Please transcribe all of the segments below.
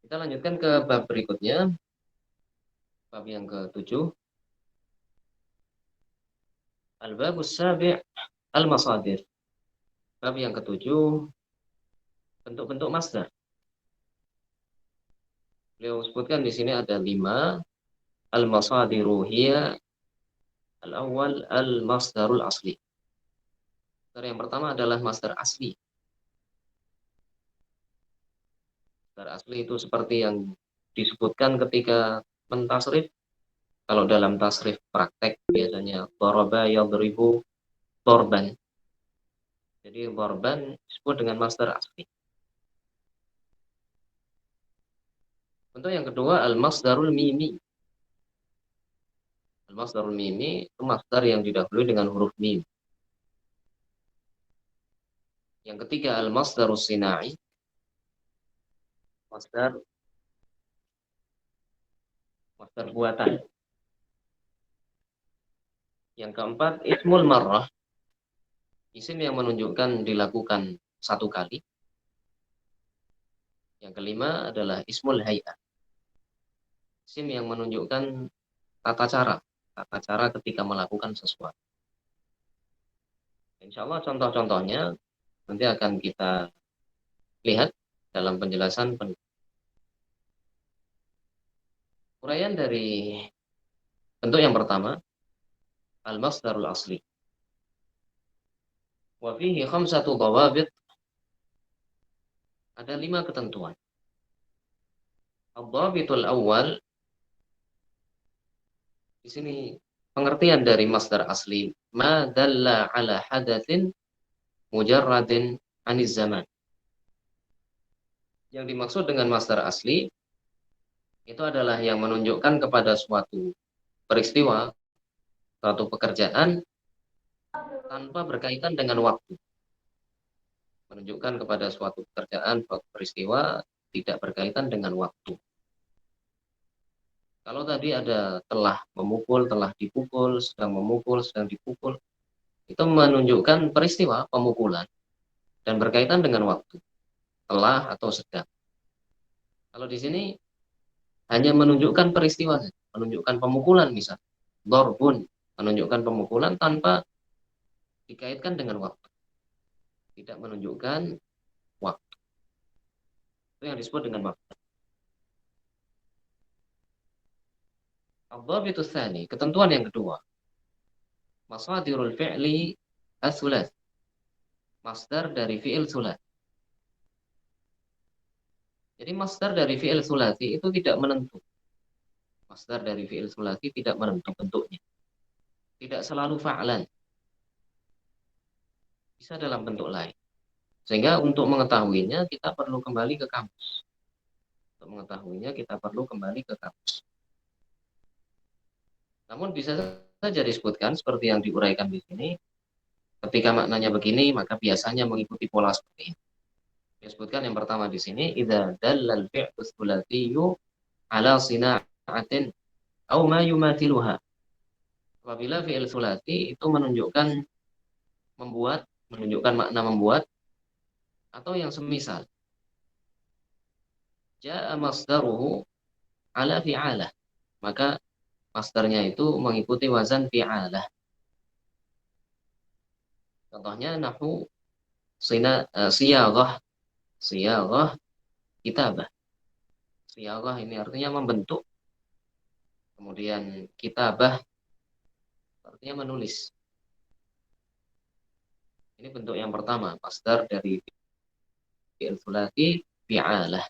Kita lanjutkan ke bab berikutnya, bab yang ke-7. Al-babus sabi' al-masadir. Bab yang ke-7, bentuk-bentuk masdar. Beliau sebutkan di sini ada 5. Al-masadiru hiya al-awwal al-masdarul asli. Masdar yang pertama adalah masdar asli. Masdar asli itu seperti yang disebutkan ketika mentasrif. Kalau dalam tasrif praktek biasanya daraba yadribu darban. Jadi darban disebut dengan masdar asli. Bentuk yang kedua al-masdarul mimi. Al-masdarul mimi itu masdar yang didahului dengan huruf mim. Yang ketiga al-masdarus sinai. Masdar buatan. Yang keempat ismul marrah. Isim yang menunjukkan dilakukan satu kali. Yang kelima adalah ismul hay'ah. Isim yang menunjukkan tata cara. Tata cara ketika melakukan sesuatu. Insya Allah contoh-contohnya nanti akan kita lihat dalam penjelasan uraian dari bentuk yang pertama, al-masdarul asli. Wa fihi khamsatu dhawabit. Ada 5 ketentuan. Ad-dhabitul awal, di sini pengertian dari masdar asli, ma dalla ala hadatsin mujarradin aniz zaman. Yang dimaksud dengan masdar asli itu adalah yang menunjukkan kepada suatu peristiwa, suatu pekerjaan tanpa berkaitan dengan waktu. Menunjukkan kepada suatu pekerjaan, suatu peristiwa tidak berkaitan dengan waktu. Kalau tadi ada telah memukul, telah dipukul, sedang memukul, sedang dipukul, itu menunjukkan peristiwa pemukulan dan berkaitan dengan waktu, telah atau sedang. Kalau di sini hanya menunjukkan peristiwa, menunjukkan pemukulan misalnya, darbun, menunjukkan pemukulan tanpa dikaitkan dengan waktu, tidak menunjukkan waktu. Itu yang disebut dengan waktu. Ad-dhabitu tsani, ketentuan yang kedua. Masadirul fi'li as-sulath. Masdar dari fi'il sulath. Jadi masdar dari fi'il sulati itu tidak menentu. Masdar dari fi'il sulati tidak menentu bentuknya. Tidak selalu fa'lan. Bisa dalam bentuk lain. Sehingga untuk mengetahuinya kita perlu kembali ke kamus. Untuk mengetahuinya kita perlu kembali ke kamus. Namun bisa saja disebutkan seperti yang diuraikan di sini. Ketika maknanya begini, maka biasanya mengikuti pola seperti ini. Disebutkan yang pertama di sini, idza dallal fi'lu tsulatiyyu ala sina'atin aw ma yumathiluha. Apabila fi'il sulati itu menunjukkan membuat, menunjukkan makna membuat atau yang semisal. Ja'a masdaruhu ala fi'alah. Maka masdarnya itu mengikuti wazan fi'alah. Contohnya nahu siyaghah, siyaghah kitabah. Siyaghah ini artinya membentuk. Kemudian kitabah artinya menulis. Ini bentuk yang pertama, masdar dari fi'il sulati fi'alah.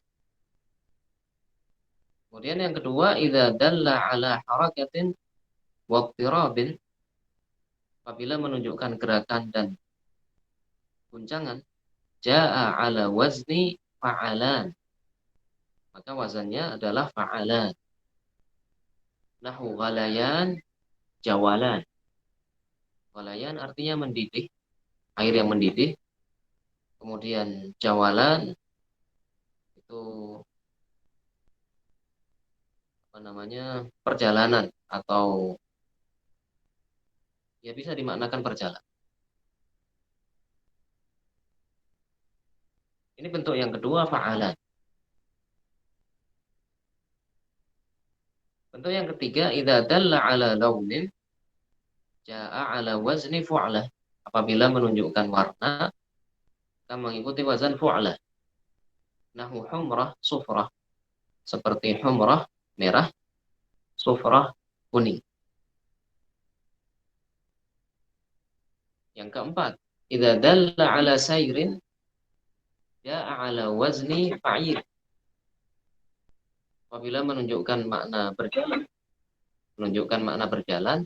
Kemudian yang kedua, idza dalla ala harakatin wa ittirabin, apabila menunjukkan gerakan dan guncangan, jaa ala wazni fa'alan. Maka wazannya adalah fa'alan. Nahu ghalayan jawalan. Ghalayan artinya mendidih, air yang mendidih. Kemudian jawalan itu apa namanya? Perjalanan atau ya bisa dimaknakan perjalanan. Ini bentuk yang kedua fa'alan. Bentuk yang ketiga, idza dalla ala launin jaa ala wazni fu'lah. Apabila menunjukkan warna, akan mengikuti wazan fu'lah. Nahu humrah, sufrah. Seperti humrah, merah, sufrah, kuning. Yang keempat, idza dalla ala sayrin jaa ala wazni fa'il. Apabila menunjukkan makna berjalan,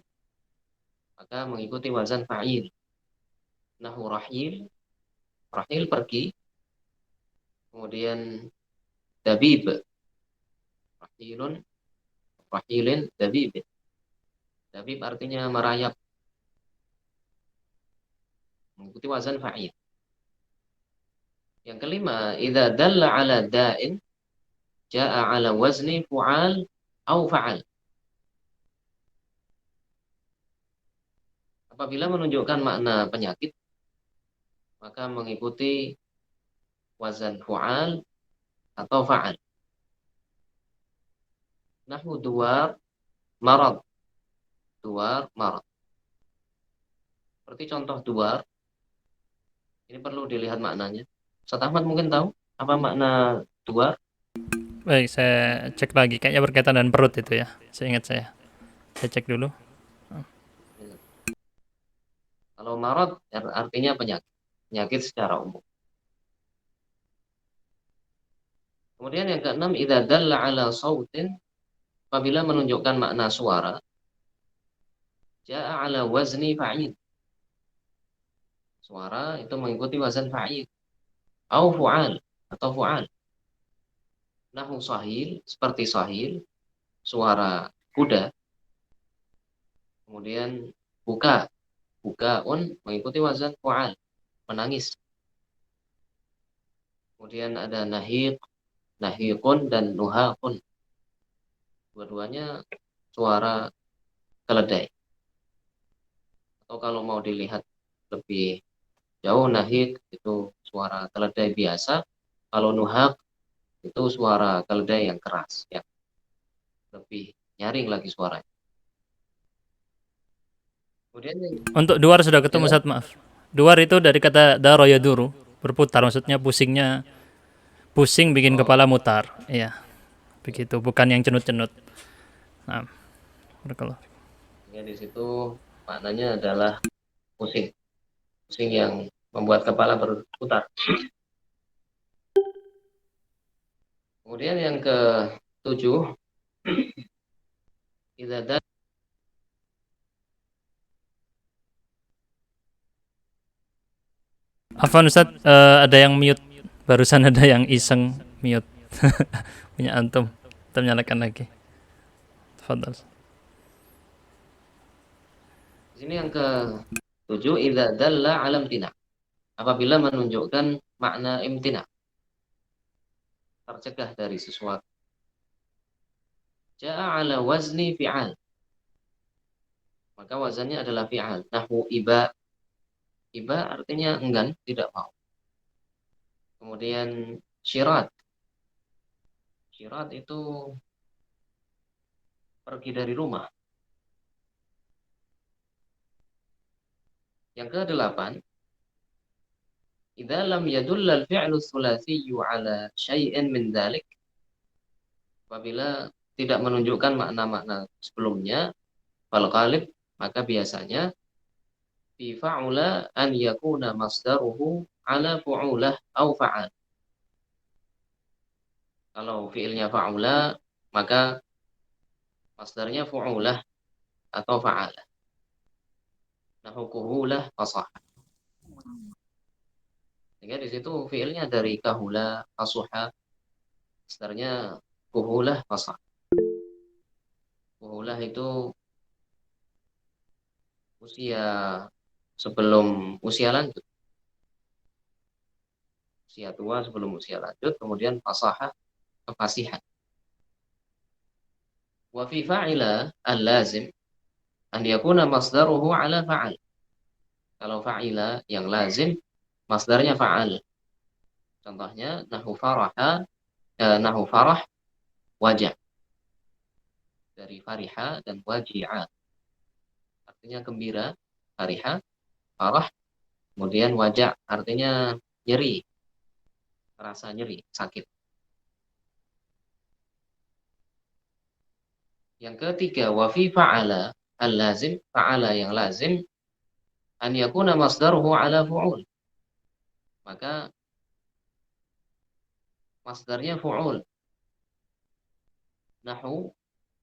maka mengikuti wazan fa'il. Nahu rahil, rahil pergi, kemudian dabib, rahilun, rahilin, dabib. Dabib artinya merayap, mengikuti wazan fa'il. Yang kelima, idza dalla ala da'in jaa ala wazni fu'al au fa'al. Apabila menunjukkan makna penyakit, maka mengikuti wazan fu'al atau fa'al. Nahwu duar, marad. Duar, marad. Seperti contoh duar, ini perlu dilihat maknanya. Ustaz Ahmad mungkin tahu apa makna duar? Baik, saya cek lagi. Kayaknya berkaitan dengan perut itu ya. Seingat saya. Saya cek dulu. Kalau marad artinya penyakit. Penyakit secara umum. Kemudian yang keenam, idza dalla ala sautin, apabila menunjukkan makna suara, jaa ala wazni fa'il. Suara itu mengikuti wazan fa'il. Au fu'al atau fu'al. Nahu sahil, seperti sahil, suara kuda. Kemudian buka, bukaun mengikuti wazan fu'al, menangis. Kemudian ada nahiq, nahiqun dan nuhaqun. Dua-duanya suara keledai. Atau kalau mau dilihat lebih jauh, nahiq itu suara keledai biasa. Kalau nuhaq itu suara keledai yang keras, ya. Lebih nyaring lagi suaranya. Kemudian Untuk duar sudah ketemu, ya, Ustaz, maaf. Duar itu dari kata daro ya duru, berputar, maksudnya pusingnya, pusing bikin oh, kepala mutar. Iya, begitu, bukan yang cenut-cenut. Nah, barakallah. ya di situ maknanya adalah pusing, pusing yang membuat kepala berputar. Kemudian yang ke-7, idza Afwan Ustaz, ada yang mute. Barusan ada yang iseng mute. Punya antum. Kita nyalakan lagi. Tafadhal. di sini yang ke-7, idza dalla alam tina. Apabila menunjukkan makna imtina, tercegah dari sesuatu. Ja'a ala wazni fi'al. Maka wazannya adalah fi'al. Nahwu iba. Iba artinya enggan, tidak mau. Kemudian syirat. Syirat itu pergi dari rumah. Yang ke-8, idza lam yadulla al-fi'lu tsulatsiyyu ala syai'in min dzalik. Apabila tidak menunjukkan makna-makna sebelumnya, fal ghalib, maka biasanya fi fa'ula an yakuna masdaruhu ala fu'ulah au fa'al. Kalau fi'ilnya fa'ula, maka masdarnya fu'ulah atau fa'ala. Nahu kuhulah fasah. Sehingga di situ fi'ilnya dari kahula, fasuha, masdarnya kuhulah fasah. Kuhulah itu usia sebelum usia lanjut. Usia tua sebelum usia lanjut, kemudian fasahah, kefasihan. Wa fi fa'ila al-lazim an yakuna masdaruhu ala fa'al. Kalau fa'ila yang lazim, masdarnya fa'al. Contohnya nahu farah, wajah. dari fariha dan waji'a. Artinya gembira, fariha, farah, kemudian waja' artinya nyeri, rasa nyeri, sakit. Yang ketiga, wa fi fa'ala al-lazim, fa'ala yang lazim, an yakuna masdaruhu ala fu'ul. Maka masdarnya fu'ul. Nahu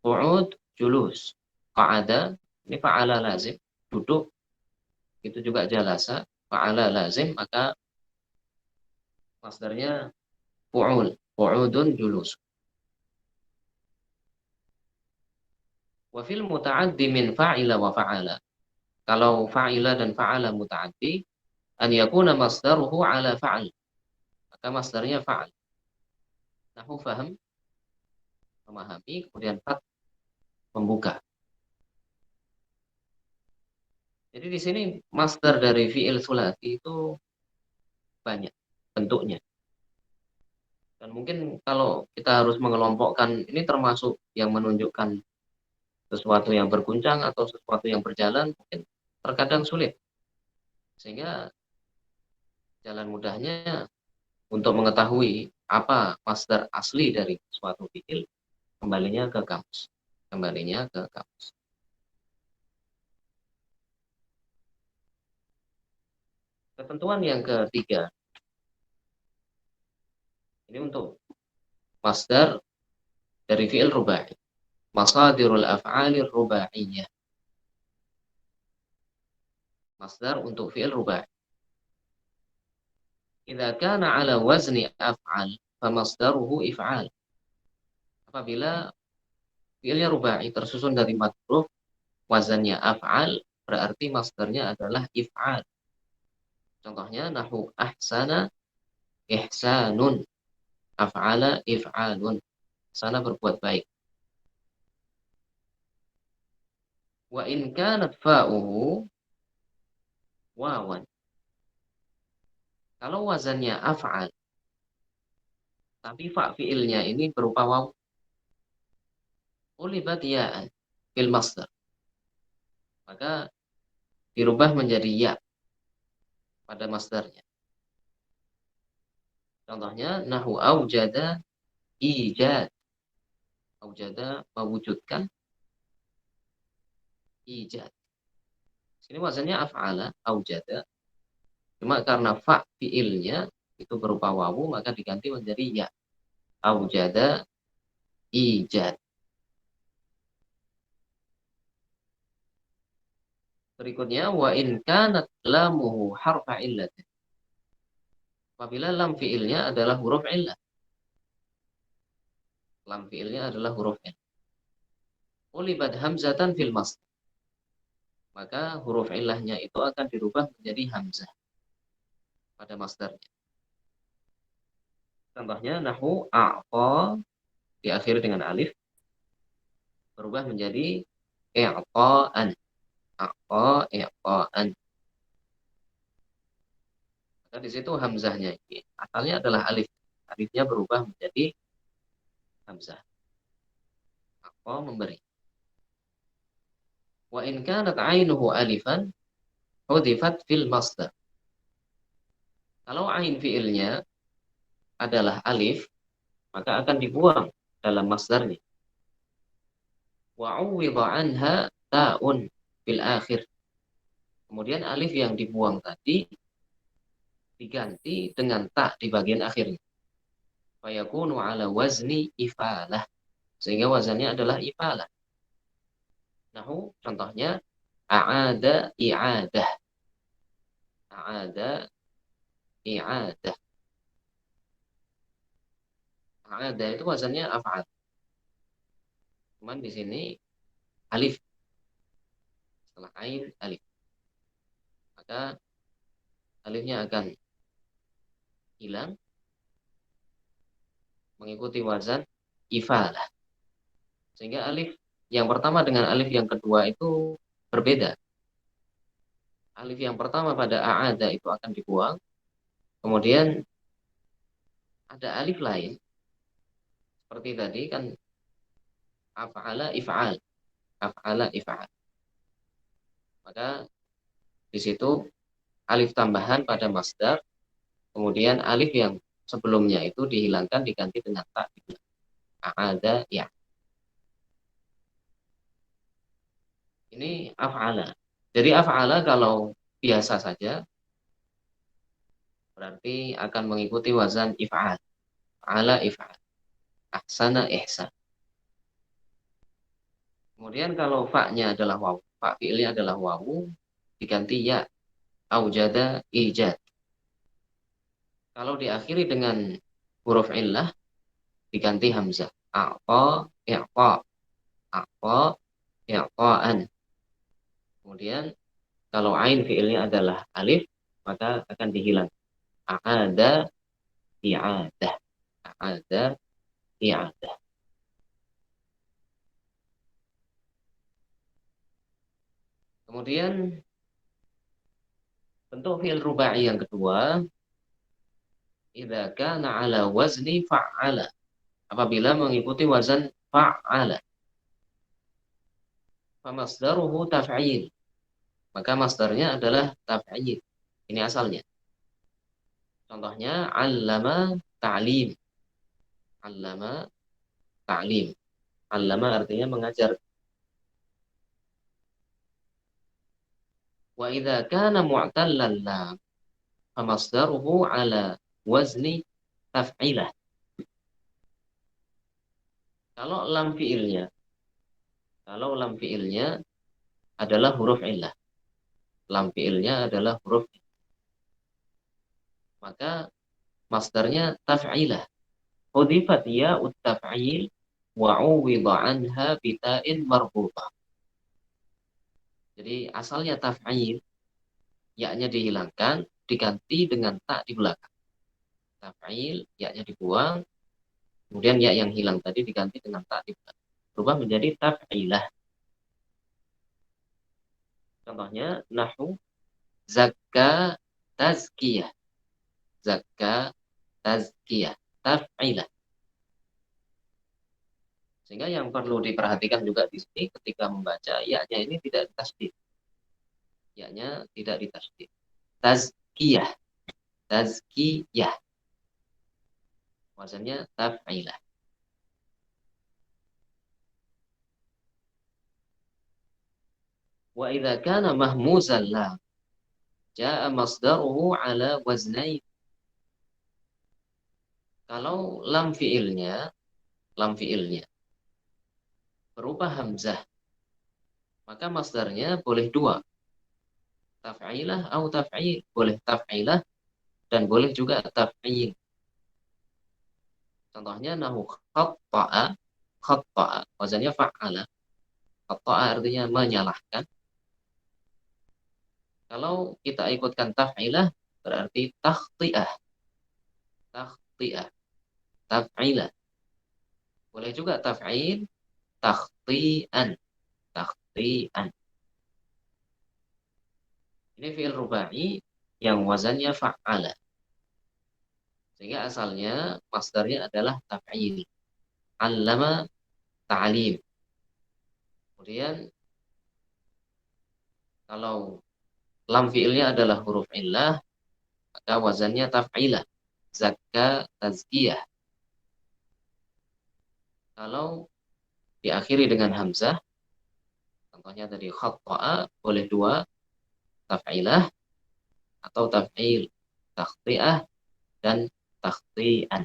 qu'ud julus. Qa'ada ini fa'ala lazim, duduk. Itu juga jalasa, fa'ala lazim, maka masdarnya fu'ul. Qu'udun julus. Wa fil muta'addi min fa'ila wa fa'ala. Kalau fa'ila dan fa'ala muta'addi, an yakuna masdaruhu ala fa'al. Maka masdarnya fa'al. Nahu faham, memahami, kemudian fat, membuka. Jadi di sini masdar dari fi'il sulasi itu banyak bentuknya. Dan mungkin kalau kita harus mengelompokkan, ini termasuk yang menunjukkan sesuatu yang berguncang atau sesuatu yang berjalan, mungkin terkadang sulit. Sehingga jalan mudahnya untuk mengetahui apa masdar asli dari suatu fi'il, kembalinya ke kamus. Kembalinya ke kamus. Ketentuan yang ketiga, ini untuk masdar dari fi'il rubai. Masadirul af'alir rubaiyah. Masdar untuk fi'il rubai. Idza kana ala wazni af'al, famasdaruhu if'al. Apabila fi'ilnya rubai tersusun dari 4 huruf, wazannya af'al, berarti masdarnya adalah if'al. Contohnya nahu ahsana ihsanun, af'ala if'alun. Sana berbuat baik. Wa in kanat fa'uhu wawan. Kalau wazannya af'al, tapi fa' fi'ilnya ini berupa waw, ulibat ya'an fil masdar. Maka dirubah menjadi ya pada masdarnya. Contohnya nahu aujada ijad. Aujada mewujudkan, ijad. Sini wazannya af'ala, aujada. Cuma karena fa fi'ilnya itu berupa wawu, maka diganti menjadi ya. Aujada ijad. Berikutnya wa in kanat lamuhu harfa illatin. Apabila lam fi'ilnya adalah huruf illah. Lam fi'ilnya adalah huruf illah. Ulibat hamzatan fil masdar. Maka huruf illahnya itu akan dirubah menjadi hamzah pada masdarnya. Contohnya nahu a'ta diakhiri dengan alif berubah menjadi i'ta'an. A'ta i'ta'an. Maka di situ hamzahnya ini asalnya adalah alif. Alifnya berubah menjadi hamzah. A'ta memberi. Wa in kanat 'ainuhu alifan hudifat fil masdar. Kalau ain fi'ilnya adalah alif, maka akan dibuang dalam masdarnya. Wa 'uwidha 'anha ta'un fil akhir. Kemudian alif yang dibuang tadi diganti dengan ta di bagian akhirnya. Fa yakunu 'ala wazni ifalah. Sehingga wazannya adalah ifalah. Nahu contohnya a'ada i'adah. A'ada i'adah. A'ada itu wazannya af'al. Cuman di sini alif. Setelah ain alif. Maka alifnya akan hilang mengikuti wazan ifalah. Sehingga alif yang pertama dengan alif yang kedua itu berbeda. Alif yang pertama pada a'ada itu akan dibuang. Kemudian ada alif lain. Seperti tadi kan Af'ala if'al. Af'ala if'al. Maka di situ alif tambahan pada masdar, kemudian alif yang sebelumnya itu dihilangkan diganti dengan ta di belakang. A'ada ya. Ini af'ala. Jadi af'ala kalau biasa saja berarti akan mengikuti wazan if'al. Fa'ala if'al. Ahsana ihsan. Kemudian kalau fa-nya adalah wawu, fa fi'ilnya adalah wawu, diganti ya, aujada ijad. Kalau diakhiri dengan huruf illah, diganti hamzah. A'ta, i'ta, a'ta, i'ta'an. Kemudian kalau ain fi'ilnya adalah alif, maka akan dihilang. A'ada, i'adah. A'ada, i'adah. Kemudian bentuk fi'il rubai yang kedua, idza kana ala wazni fa'ala. Apabila mengikuti wazan fa'ala. Famasdaruhu taf'il. Maka masdarnya adalah taf'il. Ini asalnya. Contohnya allama ta'lim. Allama ta'lim. Allama artinya mengajar. Wa idza kana mu'tallan lam famasdaruhu ala wazni taf'ilah. Kalau lam fi'ilnya, kalau lam fi'ilnya adalah huruf illah. Lam fi'ilnya adalah huruf, maka masdarnya taf'ilah. Hudifat ya'ut taf'il wa 'uwidha 'anha bita'in marbutah. Jadi asalnya taf'il, ya-nya dihilangkan, diganti dengan ta di belakang. Taf'il, ya-nya dibuang, kemudian ya yang hilang tadi diganti dengan ta di belakang. Berubah menjadi taf'ilah. Contohnya nahu zakka tazkiyah. Zakka tazkiyah. Taf'ilah. Sehingga yang perlu diperhatikan juga di sini ketika membaca ya-nya ini tidak ditasydid. Ya-nya tidak ditasydid. Tazkiyah. Tazkiyah. Wazannya taf'ilah. Wa idza kana mahmuzan lam jaa masdaruhu ala waznain. Kalau lam fiilnya berupa hamzah, maka masdarnya boleh dua. Taf'ilah atau taf'il. Boleh taf'ilah dan boleh juga taf'il. Contohnya nahu khatta'a, khatta'a. Wazannya fa'ala. Khatta'a artinya menyalahkan. Kalau kita ikutkan taf'ilah berarti takhti'ah. Takhti'ah. Taf'ilah. Boleh juga taf'il, takhti'an. Takhti'an. Ini fi'il rubai yang wazannya fa'ala. Sehingga asalnya masdarnya adalah taf'il. Allama ta'lim. Kemudian kalau lam fi'ilnya adalah huruf illah, maka wazannya taf'ilah. Zakka tazkiyah. Kalau diakhiri dengan hamzah, contohnya tadi khatta'a, boleh dua, taf'ilah atau taf'il, takhti'ah dan takhti'an.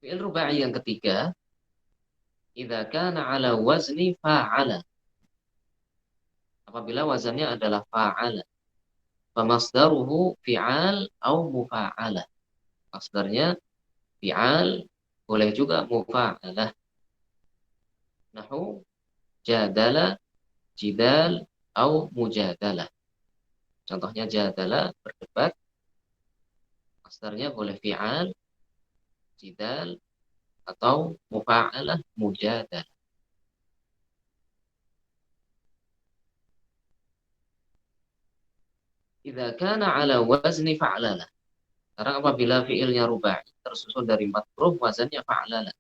Fi'il rubai yang ketiga, idza kana ala wazni fa'ala. Apabila wazannya adalah fa'ala. Famasdaruhu fi'al au mufa'alah. Masdarnya fi'al, boleh juga mufa'alah. Nahu jadala, jidal, au mujadalah. Contohnya jadala, berdebat. Masdarnya boleh fi'al, jidal, atau mufa'alah, mujadalah. Idza kana ala wazni fa'lalah. Sekarang apabila fiilnya rubai tersusun dari 4 huruf, wazannya fa'lalah.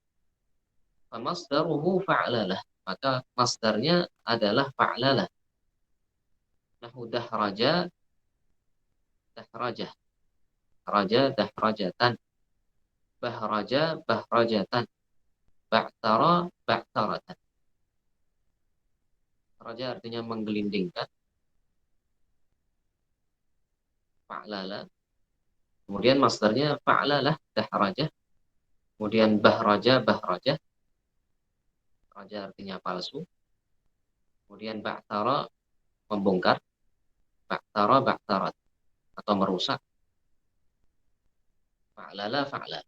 Famasdaruhu fa'lalah. Maka masdarnya adalah fa'lalah. Nahu dahraja, dahrajah. Raja, dahrajatan. Bahraja, bahrajatan. Ba'tara, ba'taratan. Raja artinya menggelindingkan. Fa'lalah. Kemudian masdarnya fa'lalah, dahrajah. Kemudian bahraja, bahrajah. Raja artinya palsu. Kemudian ba'tara, membongkar. Ba'tara, ba'tarat. Atau merusak. Fa'lala, fa'lala.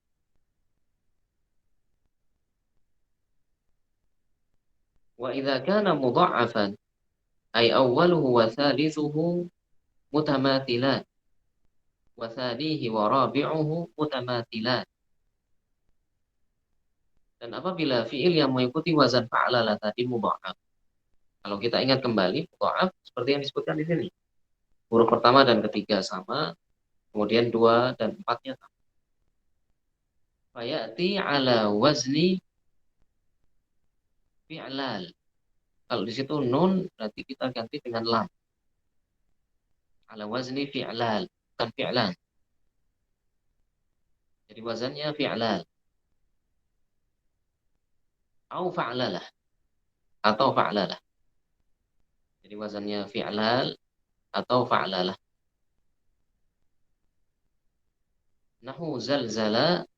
Wa idza kana mudha'afan ay awwaluhu wa thalithuhu mutamathilan wa thanihi wa rabi'uhu mutamathilan. Dan apabila fiil yang mengikuti wazan fa'lala tadi mudha'af. Kalau kita ingat kembali mudha'af seperti yang disebutkan di sini. Huruf pertama dan ketiga sama, kemudian 2 dan 4-nya sama. Fayati ala wazni fi'lal. Kalau di situ nun berarti kita ganti dengan lam. Ala wazni fi'lal, bukan fi'lan. Jadi wazannya fi'lal. Au fa'lalah. Atau fa'lalah. Jadi wazannya fi'lal atau fa'lalah. Nahu zalzala,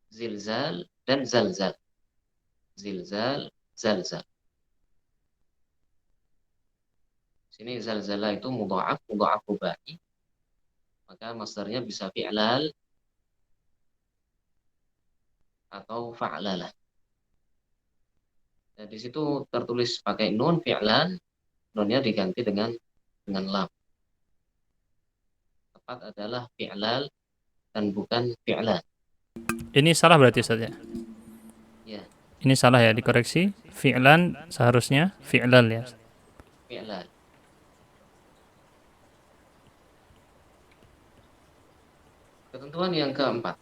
zilzal, dan zalzal. Zilzal, zalzal. Sini zalzala itu mudha'af, mudha'af rubai. Maka masdarnya bisa fi'lal atau fa'lalah. Nah, di situ tertulis pakai nun fi'lan, nunnya diganti dengan lam. Tepat adalah fi'lal dan bukan fi'lan. Ini salah berarti Ustaz ya? Ya, Ini salah ya, dikoreksi. Fi'lan seharusnya fi'lal ya. fi'lal. Ketentuan yang keempat.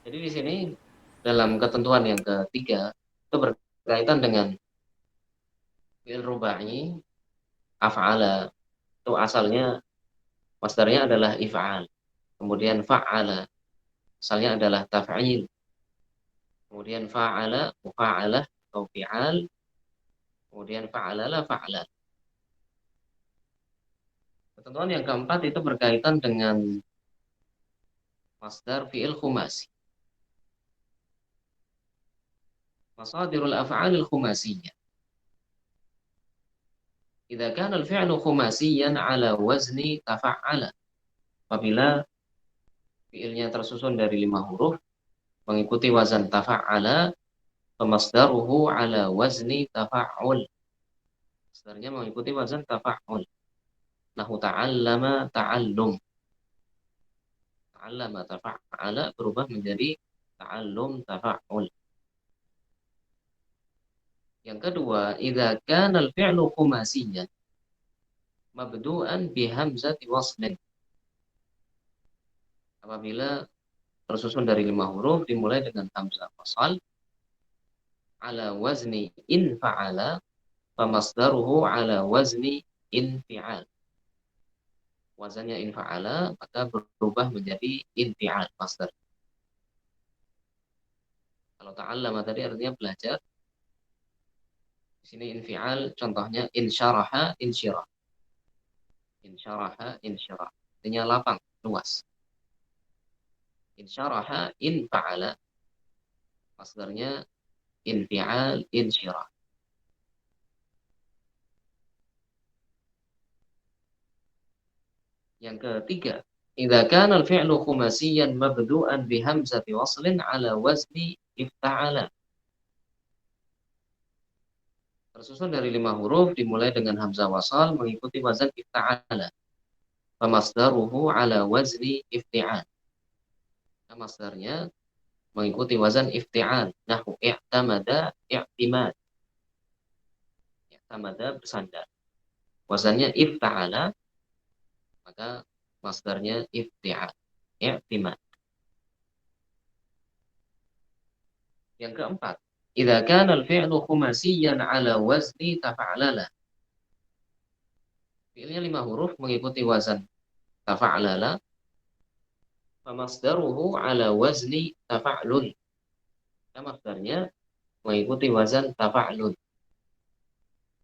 Jadi di sini dalam ketentuan yang ketiga itu berkaitan dengan fi'il rubai, af'ala. Itu asalnya masdarnya adalah if'al. Kemudian fa'ala, asalnya adalah taf'il. Kemudian fa'ala, mufa'alah atau fi'al. Kemudian fa'alalah, fa'lal. Ketentuan yang keempat itu berkaitan dengan masdar fi'il khumasi. Masadirul af'alil khumasiyah. Idza kana al-fi'lu khumasiyan ala wazni tafa'ala. Apabila fi'ilnya tersusun dari 5 huruf mengikuti wazan tafa'ala, famasdaruhu ala wazni tafa'ul. Masdarnya mengikuti wazan tafa'ul. Nahu ta'allama, ta'allum. Ta'allama, tafa'ala berubah menjadi ta'allum, tafa'ul. Yang kedua, idza kana al-fi'lu khumasiyan mabdu'an bi hamzati waslin. Apabila tersusun dari 5 huruf dimulai dengan hamzah wasal ala wazni in fa'ala famasdaruhu ala wazni in fi'al. Wazannya in fa'ala maka berubah menjadi in fi'al masdar. Kalau ta'allama tadi artinya belajar. Di sini in fi'al contohnya in syaraha, in syirah. In syaraha, in syirah. Artinya lapang, luas. In syaraha, in fa'ala. Masdarnya in fi'al, in syirah. Yang ketiga, idza kana al-fi'lu khumasiyan mabdu'an bi hamzati waslin ala wazni ifta'ala. Tersusun dari 5 huruf dimulai dengan hamzah wasal mengikuti wazan ifta'ala. Famasdaruhu ala wazni ifti'al. Nah, masdarnya mengikuti wazan ifti'al. Nahu i'tamada, i'timad. I'tamada bersandar. Wazannya ifta'ala maka masdarnya ifti'al, i'timad. Yang keempat, idza kana al-fi'lu khumasiyan ala wazni tafa'lala. Fi'ilnya 5 huruf mengikuti wazan tafa'lala, famasdaruhu ala wazni tafa'lul. Nah, masdarnya mengikuti wazan tafa'lul.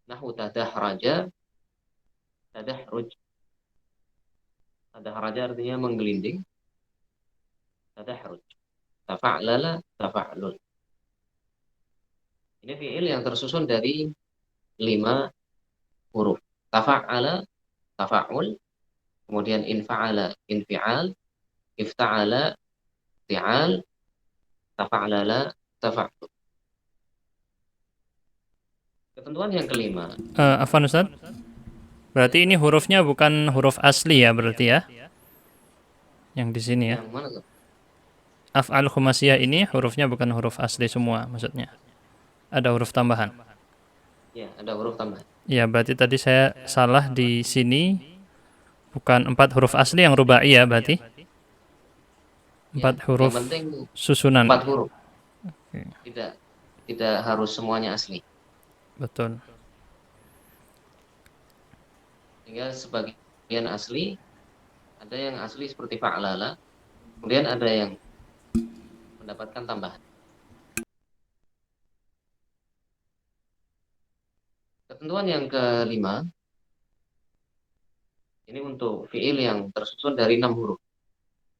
Nahu tadahraja, tadahruj. Tadahraja artinya menggelinding, tadahruj. Tafa'lala, tafa'lul. Ini fi'il yang tersusun dari 5 huruf. Tafa'ala, tafa'ul, kemudian infa'ala, infi'al, ifta'ala, fi'al, tafa'lala, tafa'lul. Ketentuan yang kelima. Afwan Ustaz, berarti ini hurufnya bukan huruf asli ya berarti ya? Yang di sini ya. Yang mana tuh? Af'al khumasiyah ini hurufnya bukan huruf asli semua maksudnya. Ada huruf tambahan. Ya, ada huruf tambahan. Ya, berarti tadi saya salah di sini. Bukan 4 huruf asli yang rubai ya berarti. 4 Ya, yang huruf penting susunan. 4 huruf. Oke, Tidak harus semuanya asli. betul. Sehingga sebagian asli, ada yang asli seperti fa'lala, kemudian ada yang mendapatkan tambahan. Ketentuan yang kelima, ini untuk fi'il yang tersusun dari 6 huruf.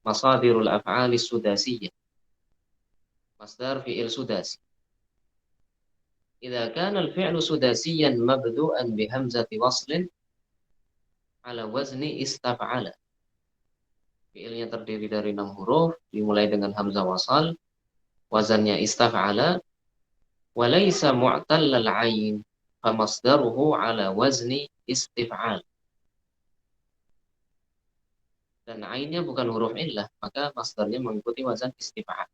Masadirul af'alis sudasiyah. Masdar fi'il sudasi. Idza kana al-fi'lu sudasiyan mabdu'an bihamzati waslin ala wazni istaf'ala. Fi'ilnya terdiri dari 6 huruf, dimulai dengan hamzah wasal, wazannya istaf'ala, wa laysa mu'tallal 'ain, fa masdaruhu ala wazni istif'al. Dan ainnya bukan huruf illah, maka masdarnya mengikuti wazan istif'al.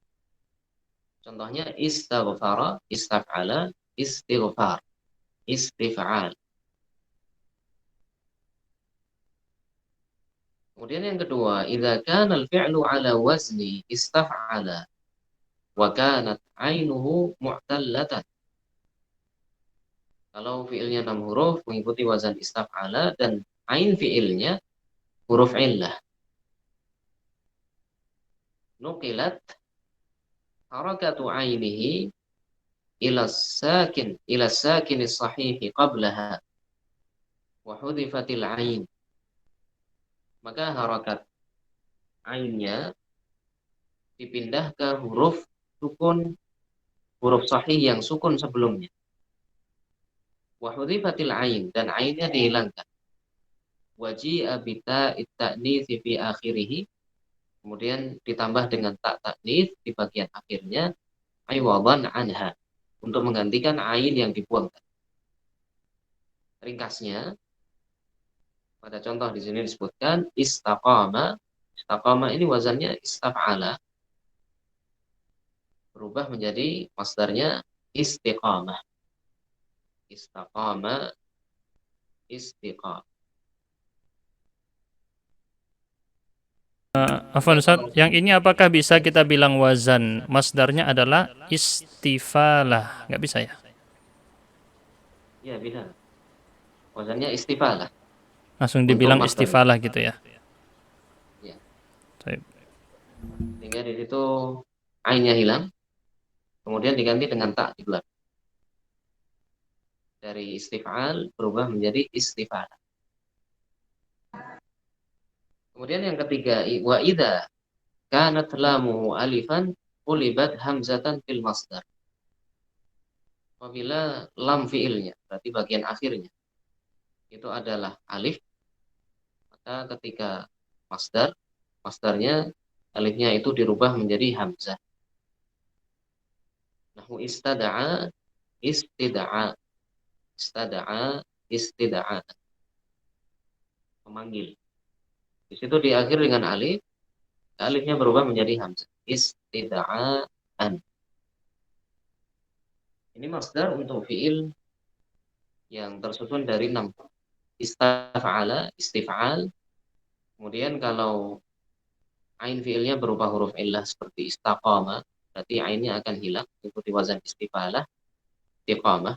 Contohnya istaghfara, istaf'ala, istighfar, istif'al. Kemudian yang kedua, idza kana al-fi'lu ala wazni istaf'ala wa kanat 'ainuhu mu'tallatan. Kalau fi'ilnya 6 huruf mengikuti wazan istaf'ala dan ain fi'ilnya huruf illah. Nuqilat harakatu 'ainihi ila sakin as-sahih qablaha wa hudifatil 'ain. Maka harakat ainnya dipindah ke huruf sukun, huruf sahih yang sukun sebelumnya. Wa hudifatil 'ain, dan ainnya dihilangkan. Waji'a bita at-ta'nits fi akhirih, kemudian ditambah dengan tak taknits di bagian akhirnya, aywadan anha, untuk menggantikan ain yang dibuangkan. Ringkasnya, pada contoh di sini disebutkan istaqama. Istaqama ini wazannya istaf'ala, berubah menjadi masdarnya istiqamah. Istaqama, istiqamah. Afwan Ustaz, yang ini apakah bisa kita bilang wazan masdarnya adalah istifalah? Nggak bisa ya? Ya, bisa. Wazannya istifalah. Langsung Untuk dibilang masdarnya. istifalah gitu ya? Ya. Baik. Sehingga di situ ainnya hilang, kemudian diganti dengan tak di belakang. Dari istif'al berubah menjadi istifalah. Kemudian yang ketiga, wa idza kanat lamuhu alifan qulibat hamzatan fil masdar. Apabila lam fiilnya, berarti bagian akhirnya, itu adalah alif, maka ketika masdarnya alifnya itu dirubah menjadi hamzah. Nahu istada'a, istida'a, istada'a, istida'a, memanggil. Di situ diakhir dengan alif, alifnya berubah menjadi hamzah. Istida'an. Ini masdar untuk fiil yang tersusun dari 6. Istaf'ala, istif'al, Kemudian kalau ain fiilnya berupa huruf illah seperti istaqama, berarti ainnya akan hilang, ikuti wazan istifalah, istiqamah.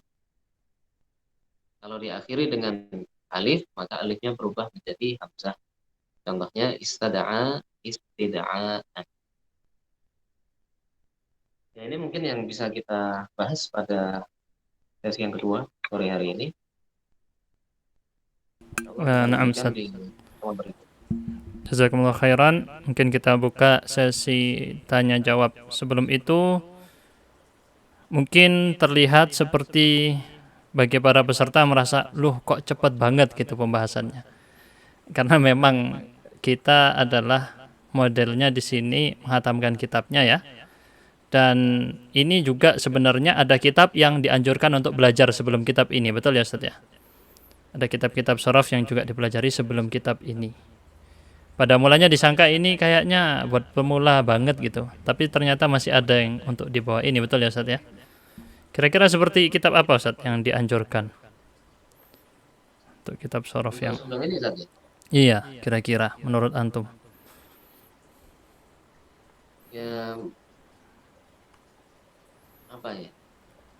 Kalau diakhiri dengan alif, maka alifnya berubah menjadi hamzah. Contohnya istada'a, istida'an. Ya, ini mungkin yang bisa kita bahas pada sesi yang kedua sore hari ini. Allah kita Na'am lanjutkan Ustaz. di pertemuan berikutnya. Jazakumullah khairan. Mungkin kita buka sesi tanya jawab. Sebelum itu, mungkin terlihat seperti bagi para peserta merasa, loh kok cepat banget gitu pembahasannya. Karena memang kita adalah modelnya di sini menghatamkan kitabnya ya. Dan ini juga sebenarnya ada kitab yang dianjurkan untuk belajar sebelum kitab ini, betul ya Ustaz ya? Ada kitab-kitab sorof yang juga dipelajari sebelum kitab ini. Pada mulanya disangka ini kayaknya buat pemula banget gitu, tapi ternyata masih ada yang untuk di bawah ini, betul ya Ustaz ya? Kira-kira seperti kitab apa Ustaz yang dianjurkan untuk kitab sorof Untuk yang sebelum ini saja. iya kira-kira menurut antum? Ya, apa ya?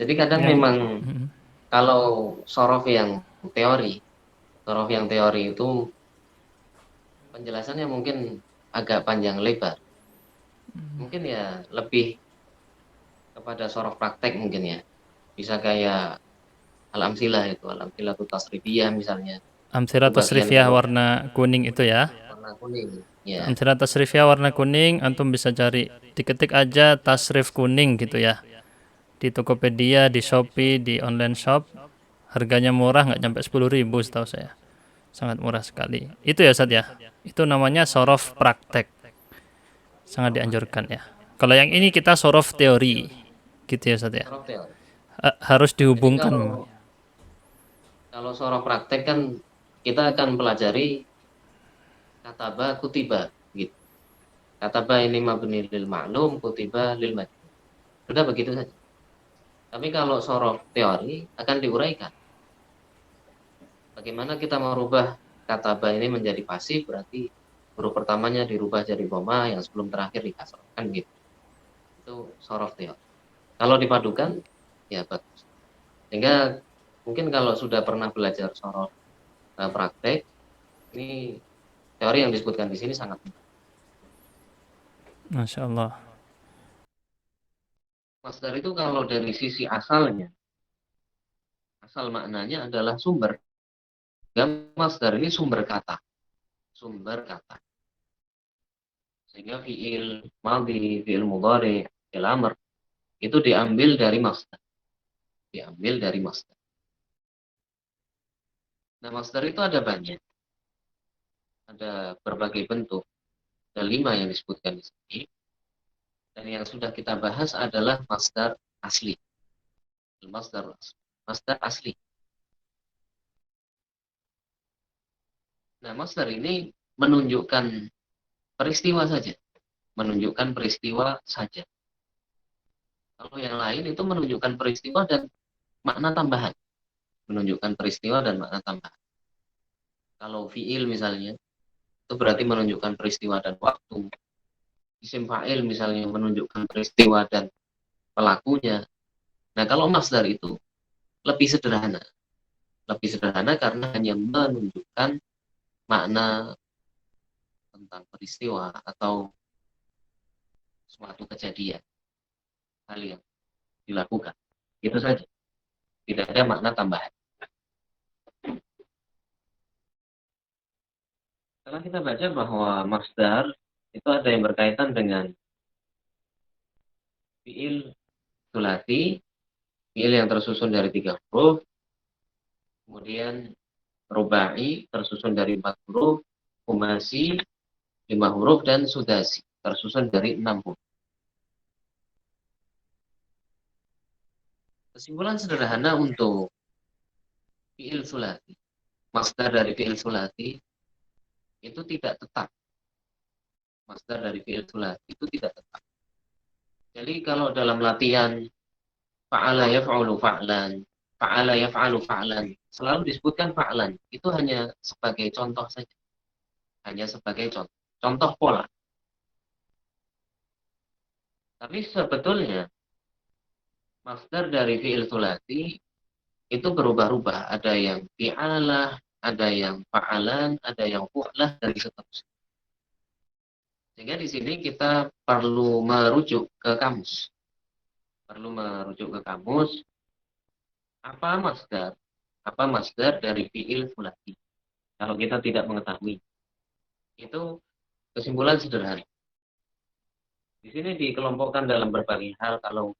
Jadi kadang Yang memang kalau sorof yang teori itu penjelasannya mungkin agak panjang lebar. Mungkin ya lebih kepada sorof praktek mungkin ya. Bisa kayak al-amsilah itu, al-amsilah itu tasrifiyah misalnya. amsilah Pembagian tasrifiyah huruf warna kuning itu ya. warna kuning. Ya, Amsilah tasrifiyah warna kuning, antum bisa cari, diketik aja tasrif kuning gitu ya. Di Tokopedia, di Shopee, di online shop, harganya murah, nggak sampai 10.000 setahu saya. Sangat murah sekali. Itu ya Ustaz ya. Itu namanya sorof praktek. Sangat sorof praktek. dianjurkan ya. Kalau yang ini kita sorof teori. Gitu ya Ustaz ya. Sorof teori. Harus Jadi dihubungkan. kalau sorof praktek kan kita akan pelajari kataba kutiba gitu. Kataba ini mabni lil ma'lum, kutiba lil majhul. Sudah begitu saja. Tapi kalau sorof teori akan diuraikan. Bagaimana kita merubah kataba ini menjadi pasif, berarti huruf pertamanya dirubah jadi dhamma, yang sebelum terakhir dikasrahkan gitu. Itu sorof teori. Kalau dipadukan, ya bagus. Sehingga mungkin kalau sudah pernah belajar sorof praktek, ini teori yang disebutkan di sini sangat penting. Masya Allah. Masdar itu kalau dari sisi asalnya, asal maknanya adalah sumber. Dan masdar ini sumber kata. Sumber kata. Sehingga fiil madhi, fiil mudhari, fiil amr itu diambil dari masdar. Diambil dari masdar. Nah, masdar itu ada banyak. Ada berbagai bentuk. Ada 5 yang disebutkan di sini. Dan yang sudah kita bahas adalah masdar asli. Masdar asli. Nah, masdar ini menunjukkan peristiwa saja. Menunjukkan peristiwa saja. Kalau yang lain itu menunjukkan peristiwa dan makna tambahan. Menunjukkan peristiwa dan makna tambahan. Kalau fiil misalnya, itu berarti menunjukkan peristiwa dan waktu. Isim fa'il misalnya menunjukkan peristiwa dan pelakunya. Nah, kalau masdar itu lebih sederhana. Lebih sederhana karena hanya menunjukkan makna tentang peristiwa atau suatu kejadian, hal yang dilakukan. Itu saja. Tidak ada makna tambahan. Setelah kita baca bahwa masdar itu ada yang berkaitan dengan fiil sulasi, fiil yang tersusun dari 3 huruf, kemudian rubai tersusun dari 4 huruf, khumasi 5 huruf, dan sudasi tersusun dari 6 huruf. Kesimpulan sederhana untuk fiil sulasi, masdar dari fiil sulasi itu tidak tetap. Masdar dari fiil sulasi itu tidak tetap. Jadi kalau dalam latihan fa'ala yaf'alu fa'lan, fa'ala yaf'alu fa'lan, selalu disebutkan fa'lan. Itu hanya sebagai contoh saja. hanya sebagai contoh pola. Tapi sebetulnya masdar dari fi'il sulasi itu berubah-ubah. Ada yang fi'alah, ada yang fa'alan, ada yang fu'lah, dan seterusnya. Sehingga di sini kita perlu merujuk ke kamus. Perlu merujuk ke kamus, apa masdar? Apa masdar dari fi'il sulasi? Kalau kita tidak mengetahui. Itu kesimpulan sederhana. Di sini dikelompokkan dalam berbagai hal. Kalau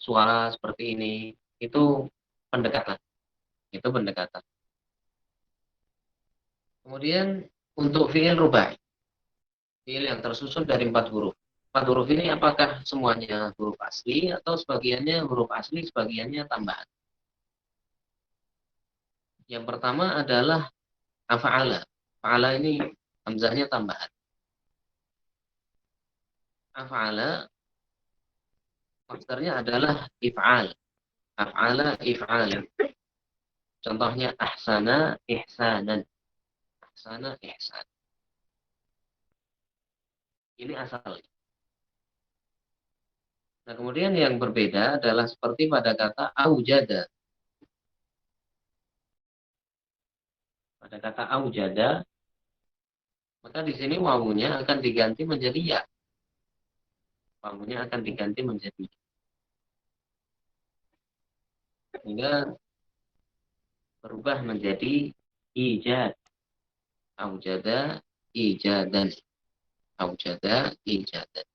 suara seperti ini, itu pendekatan. Itu pendekatan. Kemudian untuk fi'il rubai, fi'il yang tersusun dari 4 huruf. 4 huruf ini apakah semuanya huruf asli atau sebagiannya huruf asli, sebagiannya tambahan? Yang pertama adalah af'ala. Fa'ala ini hamzahnya tambahan. Af'ala masdarnya adalah if'al. Af'ala if'al. Contohnya ahsana ihsanan. Ahsana ihsan. Ini asalnya. Nah, kemudian yang berbeda adalah seperti pada kata aujada. Pada kata aujada, maka di sini wawunya akan diganti menjadi ya. Wawunya akan diganti menjadi ya. Sehingga berubah menjadi ijad. Aujada ijadan. Aujada ijadan.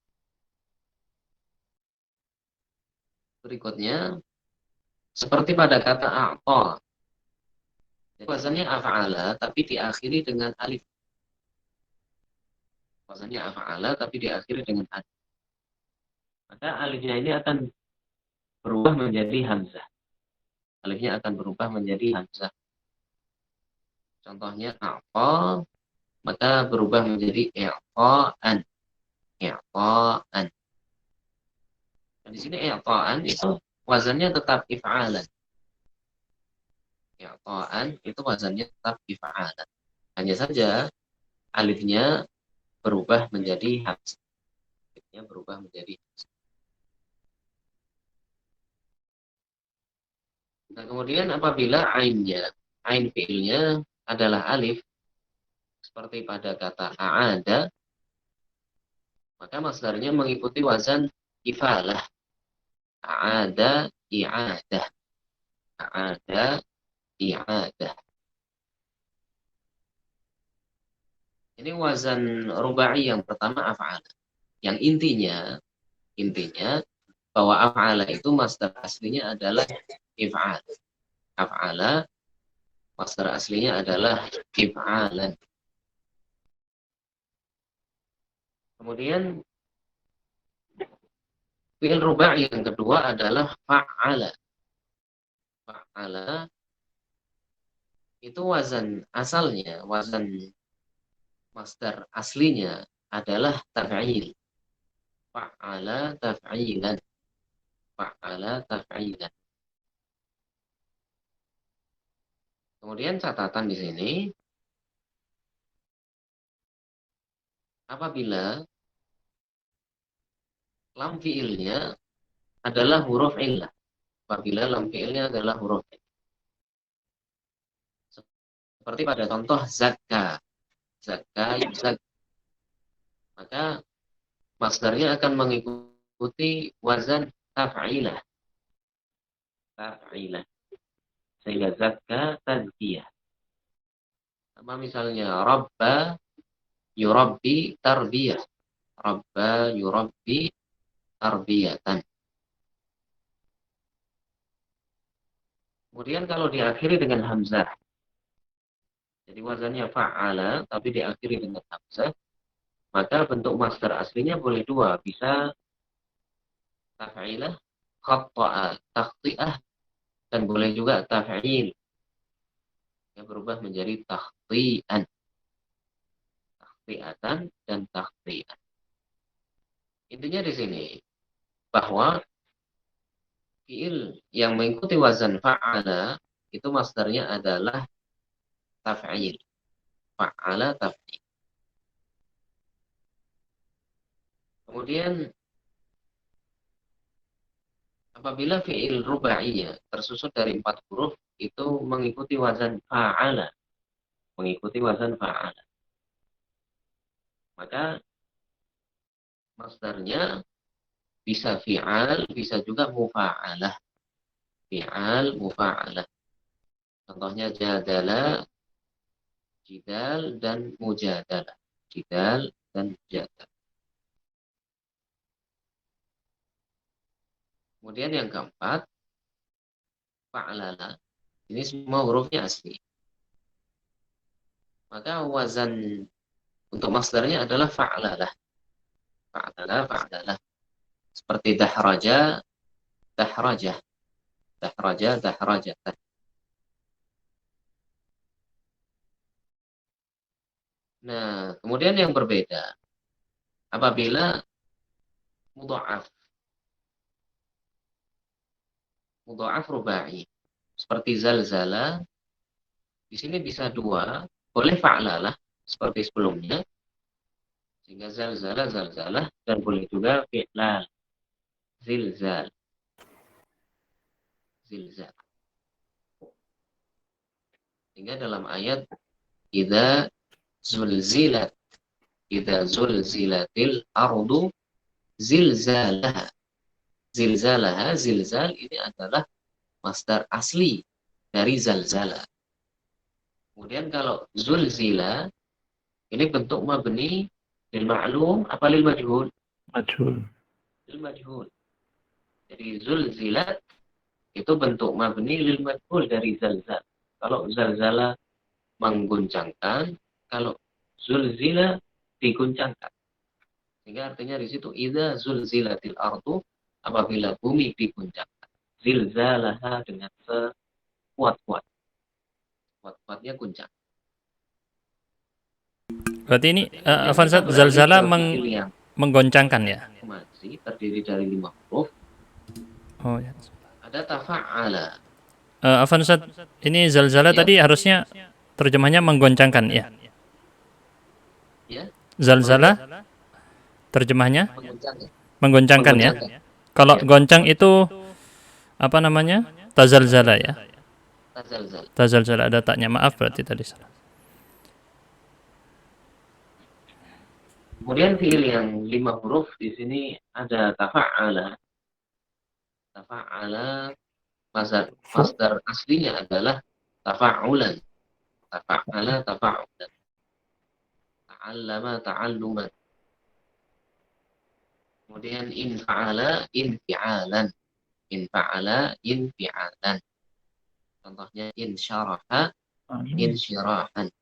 Berikutnya, seperti pada kata a'ta. Wazannya af'ala, tapi diakhiri dengan alif. Wazannya af'ala, tapi diakhiri dengan alif. Maka alifnya ini akan berubah menjadi hamzah. Alifnya akan berubah menjadi hamzah. Contohnya a'ta, maka berubah menjadi i'ta'an. I'ta'an. Nah, di sini i'ta'an itu wazannya tetap if'alan. I'ta'an itu wazannya tetap if'alan. Hanya saja alifnya berubah menjadi hamzah. Alifnya berubah menjadi hamzah. Nah, kemudian apabila ainnya, ain fi'ilnya adalah alif, seperti pada kata a'ada, maka masdarnya mengikuti wazan ifalah. A'ada, i'adah. A'ada, i'adah. Ini wazan rubai yang pertama af'ala. Yang intinya bahwa af'ala itu masdar aslinya adalah if'al. Af'ala masdar aslinya adalah if'alan. Kemudian fi'il rubai yang kedua adalah fa'ala. Fa'ala itu wazan asalnya, wazan masdar aslinya adalah taf'il. Fa'ala taf'ilan. Fa'ala taf'ilan. Kemudian catatan di sini, apabila lam fi'ilnya adalah huruf illah. Apabila lam fi'ilnya adalah huruf illah. Seperti pada contoh zakka. Zakka yuzak. Maka masdarnya akan mengikuti wazan taf'ilah. Taf'ilah. Sehingga zakka tazkiyah. Sama misalnya rabba yurabbi tarbiyah. Rabba yurabbi tarbiyatan. Kemudian kalau diakhiri dengan hamzah. Jadi wazannya fa'ala tapi diakhiri dengan hamzah. Maka bentuk masdar aslinya boleh dua. Bisa taf'ilah, khatta'a, takhti'ah. Dan boleh juga taf'il. Yang berubah menjadi takhti'an. Takhti'atan dan takhti'an. Intinya di sini bahwa fi'il yang mengikuti wazan fa'ala itu masdarnya adalah taf'il. Fa'ala taf'il. Kemudian apabila fi'il rubaiyah tersusun dari 4 huruf itu mengikuti wazan fa'ala, mengikuti wazan fa'ala. Maka masdarnya bisa fi'al, bisa juga mufa'alah. Fi'al, mufa'alah. Contohnya jadala, jidal, dan mujadalah. Jidal dan mujadalah. Kemudian yang keempat, fa'alala. Ini semua hurufnya asli. Maka wazan untuk masdarnya adalah fa'alalah. Fa'alalah, fa'alalah. Seperti dahraja, dahrajah. Dahraja, dahrajah. Nah, kemudian yang berbeda. Apabila mudha'af. Mudha'af rubai. Seperti zalzala. Di sini bisa dua. Boleh fa'lalah. Seperti sebelumnya. Sehingga zalzala, zalzalah. Dan boleh juga fi'lal. Zilzal. Zilzal. Sehingga dalam ayat idza zulzilat. Idza zulzilatil ardu zilzalaha. Zilzalaha, zilzal ini adalah masdar asli dari zalzala. Kemudian kalau zulzila ini bentuk mabni lil ma'lum apa lil majhul? Majhul. Lil majhul. Jadi zulzilat itu bentuk mabni lil majhul dari zalzal. Kalau zalzala mengguncangkan, kalau zulzila diguncangkan. Sehingga artinya di situ idza zulzilatil ardu, apabila bumi diguncangkan. Zilzalaha dengan sekuat-kuat. Kuat-kuatnya guncang. Berarti ini Kemudian Avanza kita beralih zalzala ke fi'il yang menggoncangkan ya? masih terdiri dari 5 huruf. Oh ya. Ada tafa'ala. Avanza ini zalzala Ya. tadi harusnya terjemahnya menggoncangkan ya? Ya, Zalzala terjemahnya mengguncang ya. menggoncangkan ya? Mengguncangkan. Kalau Ya. goncang itu apa namanya? Tazalzala ya? Tazalzal. Tazalzala ada taknya, maaf berarti tadi salah. Kemudian fi'il yang 5 huruf di sini ada tafa'ala. Tafa'ala masdar aslinya adalah tafa'ulan. Tafa'ala tafa'ulan. Ta'allama ta'alluman. Kemudian infa'ala infi'alan. Infa'ala infi'alan. Contohnya insyaraha insyirahan.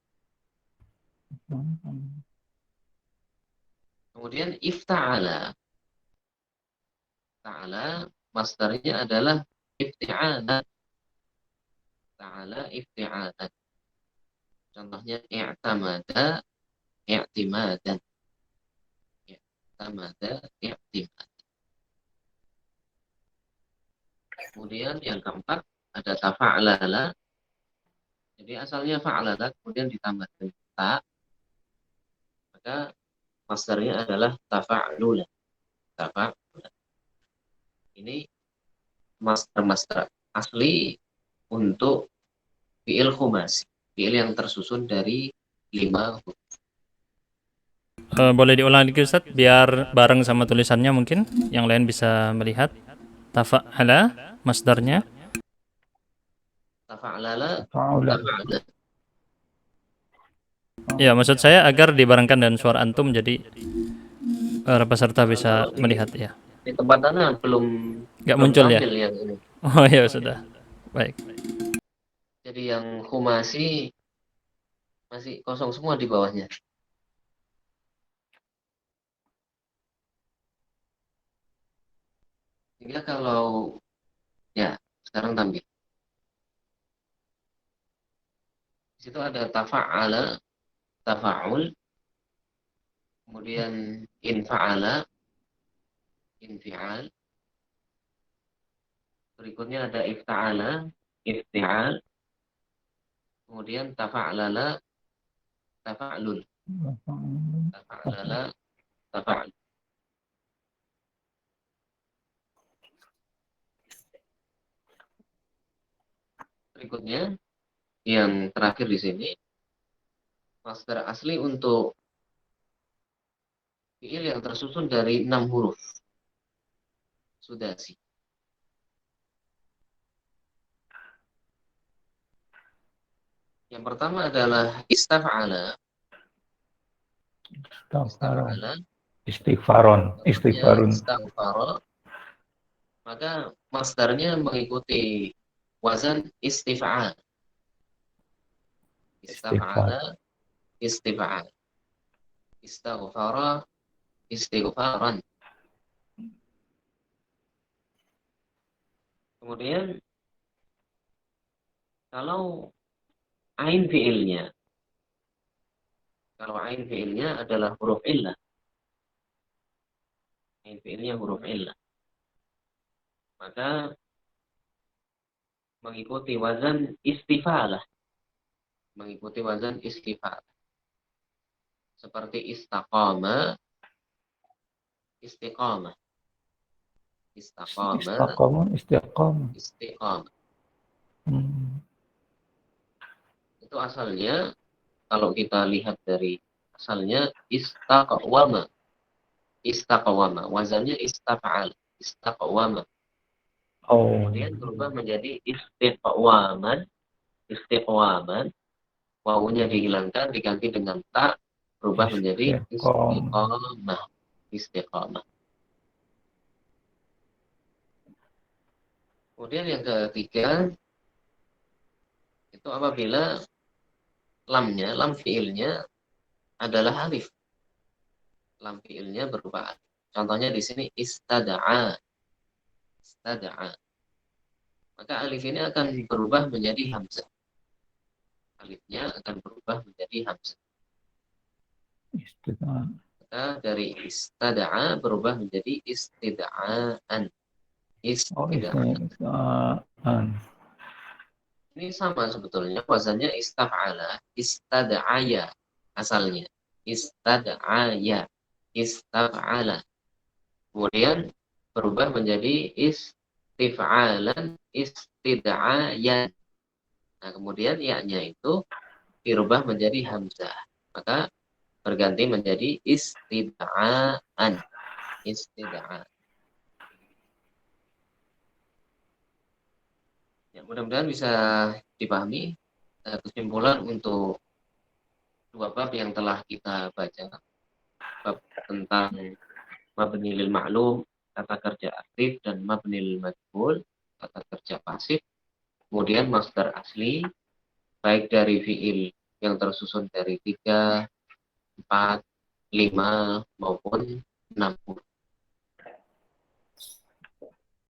Kemudian ifta'ala. Ta'ala masdarnya adalah ifti'alan. Ta'ala ifti'alan. Contohnya i'tamada i'timadan. I'tamada i'timadan. Kemudian yang keempat ada tafa'lala. Jadi asalnya fa'lala kemudian ditambah dengan ta. Maka masdarnya adalah tafa'lula. Tafa'lula. Ini masdar asli untuk fi'il khumasi. Fi'il yang tersusun dari 5 huruf. Boleh diulang lagi Ustaz biar bareng sama tulisannya mungkin yang lain bisa melihat. Tafa'ala masdarnya. Tafa'lala. Tafa'ulan. Tafa'ala. Ya, maksud saya agar dibarengkan dengan suara antum jadi para peserta bisa Kalau melihat ya. di tempat Anda belum Muncul ya? tampil yang ini. Oh ya sudah. Baik. Jadi yang khumasi masih kosong semua di bawahnya. Sehingga kalau ya sekarang tampil. Di situ ada tafa'ala, tafa'ul, kemudian infa'ala, infi'al. Berikutnya ada ifta'ala, ifti'al. Kemudian tafa'lala, tafa'lul. Tafa'lala, tafa'lul. Berikutnya, yang terakhir di sini, masdar asli untuk fiil yang tersusun dari 6 huruf. Sudasi. Yang pertama adalah istaf'ala. Istighfaron. Istaf'ala. Istighfaron. Contohnya Istighfarun. istaghfara. Maka masdarnya mengikuti wazan istif'al. Istighfar. Istaf'ala, istif'al. Istaghfara, istighfaran. Kemudian kalau ain fiilnya, adalah huruf illah. Ain fiilnya huruf illah. Maka mengikuti wazan istifalah. Mengikuti wazan istifalah. Seperti istaqama, istiqamah. Istaqama, Istiqamah. Istiqamah. istiqamah. Hmm. Itu asalnya, kalau kita lihat dari asalnya, istaqwama. Istaqwama. Wazannya istaf'al. Istaqwama. Oh. Kemudian berubah menjadi istiqwaman. Istiqwaman. Wawunya dihilangkan, diganti dengan tak. Berubah menjadi Istiqamah. istiqamah. Istiqamah. Kemudian yang ketiga, itu apabila lamnya, lam fiilnya adalah alif. Lam fiilnya berupa alif. Contohnya di sini istada'a. Istada'a. Maka alif ini akan berubah menjadi hamzah. Alifnya akan berubah menjadi hamzah. Istiqamah. Maka dari istada'a berubah menjadi istida'an. Oh, Istida'an. istiqamah. Ini sama sebetulnya, wazannya istaf'ala, istada'aya asalnya. Istada'aya, istaf'ala. Kemudian berubah menjadi istif'alan, istida'ayan. Nah, kemudian ya-nya itu dirubah menjadi hamzah. Maka berganti menjadi istida'an. Istida'an. Ya, mudah-mudahan bisa dipahami kesimpulan untuk dua bab yang telah kita baca. Bab tentang mabni lil ma'lum, kata kerja aktif, dan mabni lil majhul, kata kerja pasif. Kemudian masdar asli, baik dari fiil yang tersusun dari 3, 4, 5 maupun 6 huruf.